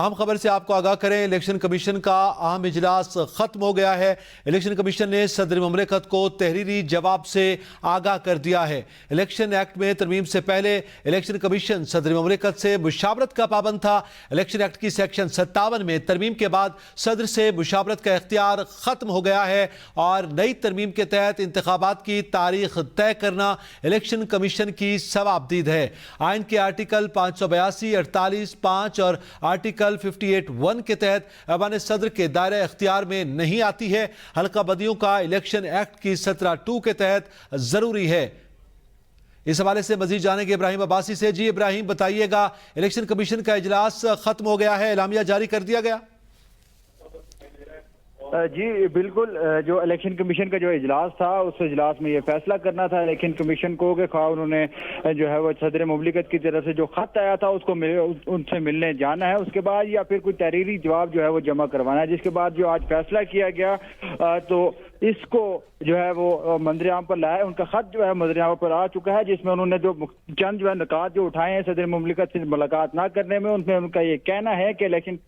अहम खबर से आपको आगाह करें, इलेक्शन कमीशन का अहम इजलास खत्म हो गया है। इलेक्शन कमीशन ने सदर मुमलिकत को तहरीरी जवाब से आगाह कर दिया है। इलेक्शन एक्ट में तरमीम से पहले इलेक्शन कमीशन सदर मुमलिकत से मुशावरत का पाबंद था। इलेक्शन एक्ट की सेक्शन 57 में तरमीम के बाद सदर से मुशावरत का इख्तियार खत्म हो गया है और नई तरमीम के तहत इंतखाबात की तारीख तय करना इलेक्शन कमीशन की सवाबदीद है। आइन के आर्टिकल 582, 48, 5 और आर्टिकल 58(1) के तहत ऐवान सदर के दायरे इख्तियार में नहीं आती है। हल्का बदियों का इलेक्शन एक्ट की 17(2) के तहत जरूरी है। इस हवाले से मजीद जानेंगे इब्राहिम अब्बासी से। जी इब्राहिम, बताइएगा, इलेक्शन कमीशन का इजलास खत्म हो गया है, एलामिया जारी कर दिया गया? जी बिल्कुल, जो इलेक्शन कमीशन का जो इजलास था उस इजलास में ये फैसला करना था इलेक्शन कमीशन को कि खा उन्होंने जो है वो सदर मुमलिकत की तरफ से जो खत आया था उसको उनसे मिलने जाना है, उसके बाद या फिर कोई तहरीरी जवाब जो है वो जमा करवाना है, जिसके बाद जो आज फैसला किया गया तो इसको जो है वो मंजर-ए-आम पर लाया। उनका खत जो है मंजर-ए-आम पर आ चुका है, जिसमें उन्होंने जो चंद जो है निकात जो उठाए हैं सदर मुमलिकत से मुलाकात ना करने में, उनमें उनका ये कहना है कि इलेक्शन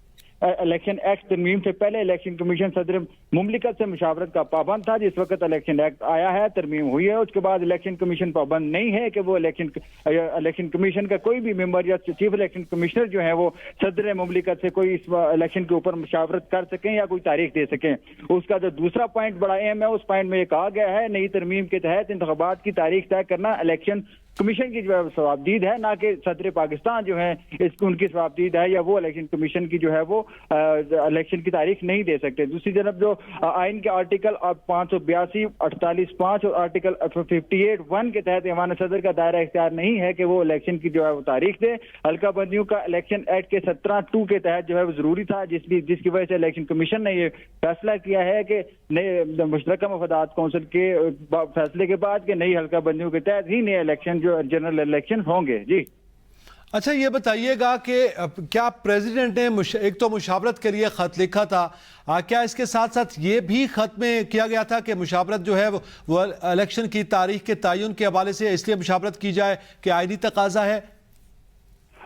एक्ट तरमीम से पहले इलेक्शन कमीशन सदर मुमलिकत से मुशावरत का पाबंद था। जिस वक्त इलेक्शन एक्ट आया है, तरमीम हुई है, उसके बाद इलेक्शन कमीशन पाबंद नहीं है कि वो इलेक्शन कमीशन का कोई भी मेंबर या चीफ इलेक्शन कमिश्नर जो है वो सदर मुमलिकत से कोई इस इलेक्शन के ऊपर मुशावरत कर सकें या कोई तारीख दे सकें। उसका जो दूसरा पॉइंट बड़ा अहम है, उस पॉइंट में ये कहा गया है नई तरमीम के तहत इंतखाबात की तारीख तय करना इलेक्शन कमीशन की जो है सवाबदीद है, ना कि सदर पाकिस्तान जो है इसको उनकी सवाबदीद है या वो इलेक्शन कमीशन की जो है वो इलेक्शन की तारीख नहीं दे सकते। दूसरी तरफ जो आइन के आर्टिकल 582, 48, 5 और आर्टिकल 58(1) के तहत ऐवान सदर का दायरा इख्तियार नहीं है कि वो इलेक्शन की जो है वो तारीख दे। हल्का बंदियों का इलेक्शन एक्ट के 17(2) के तहत जो है वो जरूरी था, जिसकी वजह से इलेक्शन कमीशन ने ये फैसला किया है कि नए मुश्तरका मफादात कौंसिल के फैसले के बाद कि नई हल्का बंदियों के तहत ही नए इलेक्शन जो जनरल इलेक्शन होंगे। जी अच्छा, ये बताइएगा कि क्या प्रेसिडेंट ने एक तो मुशावरत के लिए खत लिखा था, क्या इसके साथ साथ ये भी खत में किया गया था कि मुशावरत जो है वो इलेक्शन की तारीख के तयन के हवाले से इसलिए मुशावरत की जाए कि आईनी तकाजा है?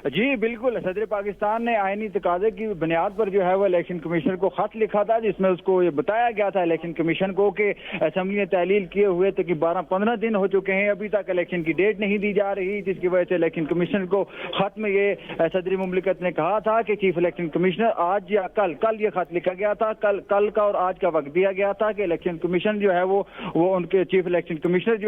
जी बिल्कुल, सदर पाकिस्तान ने आईनी तकाजे की बुनियाद पर जो है वो इलेक्शन कमिश्नर को खत लिखा था, जिसमें उसको ये बताया गया था इलेक्शन कमीशन को कि असेंबली ने तहलील किए हुए तो कि 12-15 दिन हो चुके हैं, अभी तक इलेक्शन की डेट नहीं दी जा रही, जिसकी वजह से इलेक्शन कमीशन को खत में ये सदर मुमलिकत ने कहा था कि चीफ इलेक्शन कमिश्नर आज या कल ये खत लिखा गया था, कल का और आज का वक्त दिया गया था कि इलेक्शन कमीशन जो है वो उनके चीफ इलेक्शन कमिश्नर जो